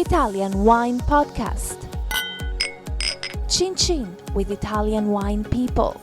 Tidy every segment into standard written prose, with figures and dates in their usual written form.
Italian Wine Podcast. Chin Chin with Italian wine people.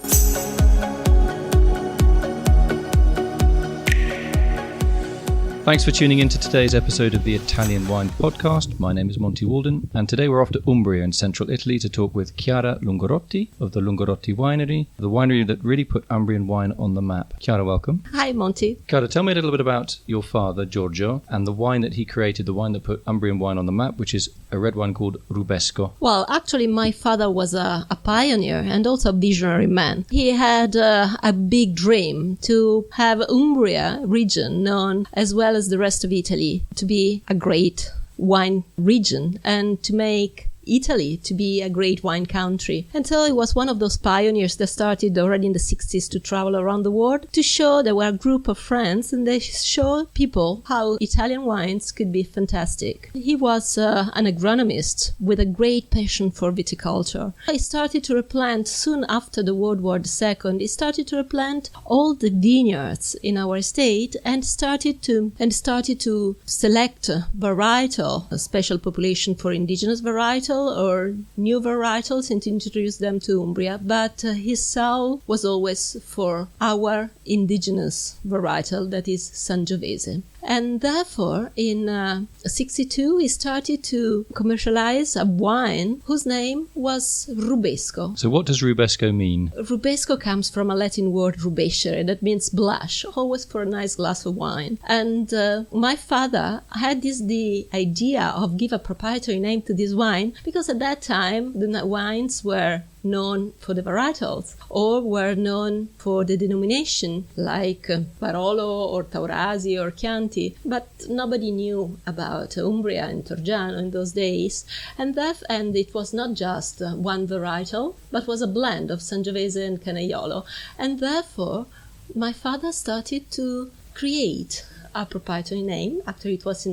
Thanks for tuning in to today's episode of the Italian Wine Podcast. My name is Monty Waldin, and today we're off to Umbria in central Italy to talk with Chiara Lungarotti of the Lungarotti Winery, the winery that really put Umbrian wine on the map. Chiara, welcome. Hi, Monty. Chiara, tell me a little bit about your father, Giorgio, and the wine that he created, the wine that put Umbrian wine on the map, which is a red wine called Rubesco. Well, actually, my father was a pioneer and also a visionary man. He had a big dream to have Umbria region known as well as the rest of Italy to be a great wine region and to make Italy to be a great wine country. And so he was one of those pioneers that started already in the 60s to travel around the world to show there were a group of friends and they showed people how Italian wines could be fantastic. He was an agronomist with a great passion for viticulture. He started to replant soon after the World War II. He started to replant all the vineyards in our estate and started to select varietal, a special population for indigenous varietal or new varietals and to introduce them to Umbria, but his soul was always for our indigenous varietal, that is Sangiovese. And therefore, in 1962, he started to commercialize a wine whose name was Rubesco. So what does Rubesco mean? Rubesco comes from a Latin word rubescere, that means blush, always for a nice glass of wine. And my father had the idea of give a proprietary name to this wine because at that time the wines were known for the varietals or were known for the denomination like Barolo or Taurasi or Chianti, but nobody knew about Umbria and Torgiano in those days, and it was not just one varietal but was a blend of Sangiovese and Canaiolo, and therefore my father started to create a proprietary name. Actually, it was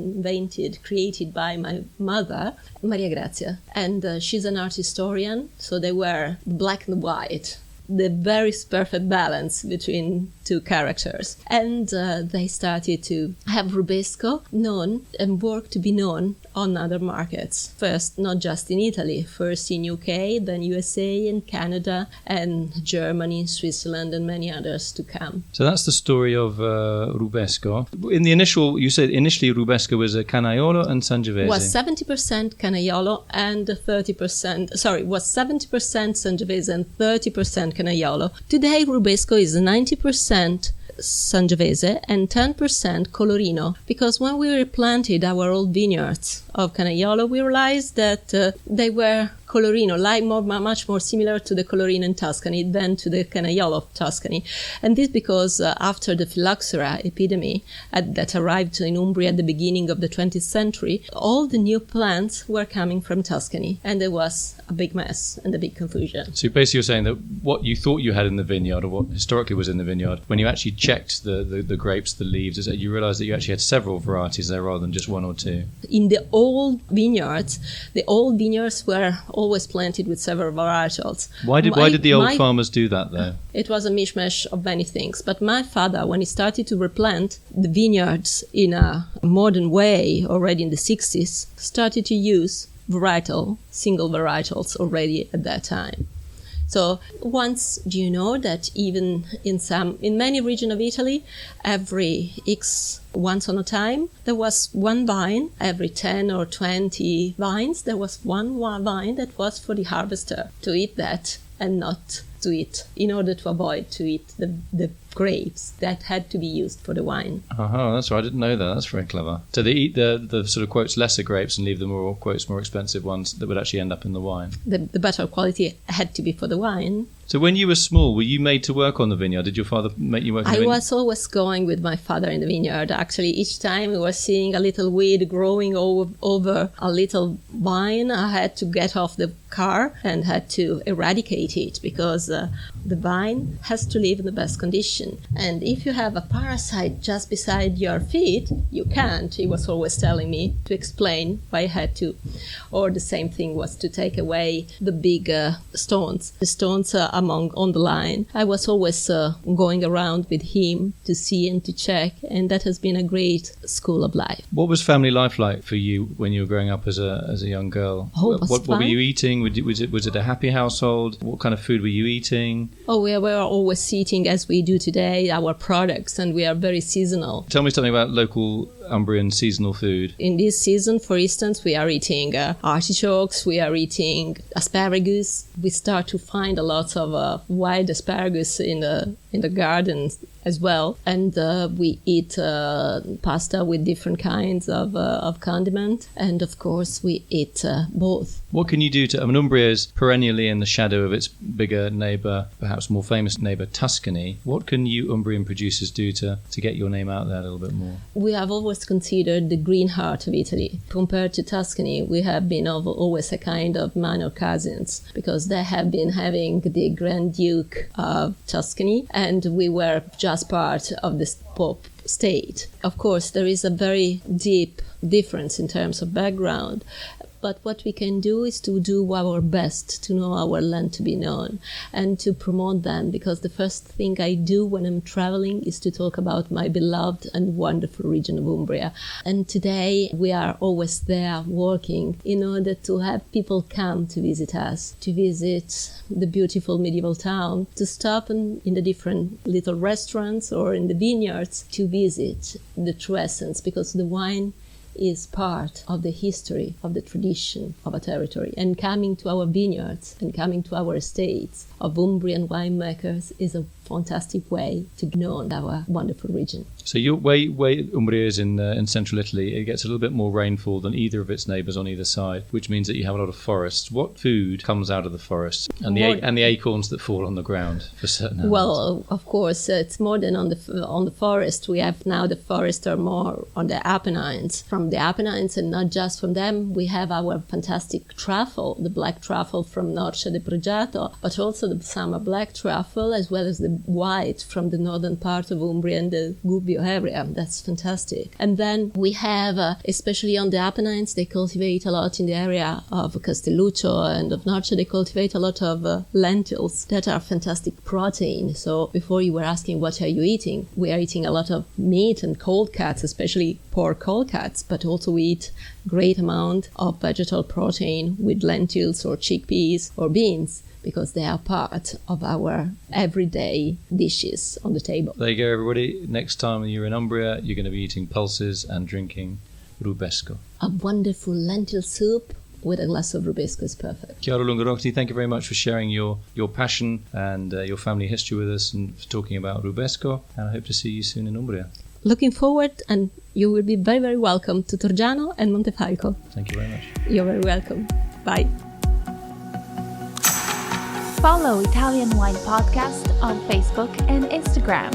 created by my mother, Maria Grazia, and she's an art historian, so they were black and white, the very perfect balance between two characters. And they started to have Rubesco known and work to be known on other markets. First, not just in Italy, first in UK, then USA and Canada and Germany, Switzerland and many others to come. So that's the story of Rubesco. You said initially Rubesco was a Canaiolo and Sangiovese. Was 70% Canaiolo and 30%, was 70% Sangiovese and 30% Canaiolo. Today Rubesco is 90% Sangiovese and 10% Colorino, because when we replanted our old vineyards of Canaiolo, we realized that they were Colorino, much more similar to the Colorino in Tuscany than to the Canaiolo of Tuscany. And this because after the phylloxera epidemic that arrived in Umbria at the beginning of the 20th century, all the new plants were coming from Tuscany, and there was a big mess and a big confusion. So basically you're saying that what you thought you had in the vineyard, or what historically was in the vineyard, when you actually checked the grapes, the leaves, you realised that you actually had several varieties there rather than just one or two. In the old vineyards were always planted with several varietals. Why did the old farmers do that, though? It was a mishmash of many things. But my father, when he started to replant the vineyards in a modern way already in the 60s, started to use single varietals already at that time. So once, do you know that even in many regions of Italy, once on a time, there was one vine, every 10 or 20 vines, there was one vine that was for the harvester to eat that and not to eat, in order to avoid to eat the grapes that had to be used for the wine. Oh, that's right. I didn't know that. That's very clever. So they eat the sort of quotes lesser grapes and leave the more quotes more expensive ones that would actually end up in the wine. The better quality had to be for the wine. So when you were small, were you made to work on the vineyard? Did your father make you work on the vineyard? I was always going with my father in the vineyard. Actually, each time we were seeing a little weed growing over a little vine, I had to get off the car and had to eradicate it because the vine has to live in the best condition. And if you have a parasite just beside your feet, you can't. He was always telling me to explain why I had to. Or the same thing was to take away the big stones. The stones on the line. I was always going around with him to see and to check, and that has been a great school of life. What was family life like for you when you were growing up as a young girl? Oh, it was what were fun. you eating? Was it a happy household? What kind of food were you eating? Oh, we were always eating, as we do today, our products, and we are very seasonal. Tell me something about local Umbrian seasonal food. In this season, for instance, we are eating artichokes, we are eating asparagus. We start to find a lot of wild asparagus in the garden as well. And we eat pasta with different kinds of condiment. And of course, we eat both. What can you do to... Umbria is perennially in the shadow of its bigger neighbour, perhaps more famous neighbour, Tuscany. What can you Umbrian producers do to get your name out there a little bit more? We have always considered the green heart of Italy. Compared to Tuscany, we have been always a kind of minor cousins, because they have been having the Grand Duke of Tuscany, and we were just part of the Pope state. Of course, there is a very deep difference in terms of background. But what we can do is to do our best to know our land to be known and to promote them, because the first thing I do when I'm traveling is to talk about my beloved and wonderful region of Umbria. And today we are always there working in order to have people come to visit us, to visit the beautiful medieval town, to stop in the different little restaurants or in the vineyards to visit the true essence, because the wine is part of the history, of the tradition of a territory. And coming to our vineyards and coming to our estates of Umbrian winemakers is a fantastic way to know our wonderful region. So where Umbria is in central Italy, it gets a little bit more rainfall than either of its neighbours on either side, which means that you have a lot of forests. What food comes out of the forests and the acorns that fall on the ground for certain animals? Well, of course, it's more than on the forest. We have now the forests are more on the Apennines. From the Apennines, and not just from them, we have our fantastic truffle, the black truffle from Norcia de Pregiato, but also the summer black truffle, as well as the white from the northern part of Umbria and the Gubbio area. That's fantastic. And then we have, especially on the Apennines, they cultivate a lot in the area of Castelluccio and of Norcia. They cultivate a lot of lentils that are fantastic protein. So before you were asking what are you eating, we are eating a lot of meat and cold cuts, especially pork cold cuts, but also we eat great amount of vegetal protein with lentils or chickpeas or beans, because they are part of our everyday dishes on the table. There you go, everybody. Next time you're in Umbria, you're going to be eating pulses and drinking Rubesco. A wonderful lentil soup with a glass of Rubesco is perfect. Chiara Lungarotti, thank you very much for sharing your passion and your family history with us and for talking about Rubesco. And I hope to see you soon in Umbria. Looking forward, and you will be very, very welcome to Torgiano and Montefalco. Thank you very much. You're very welcome. Bye. Follow Italian Wine Podcast on Facebook and Instagram.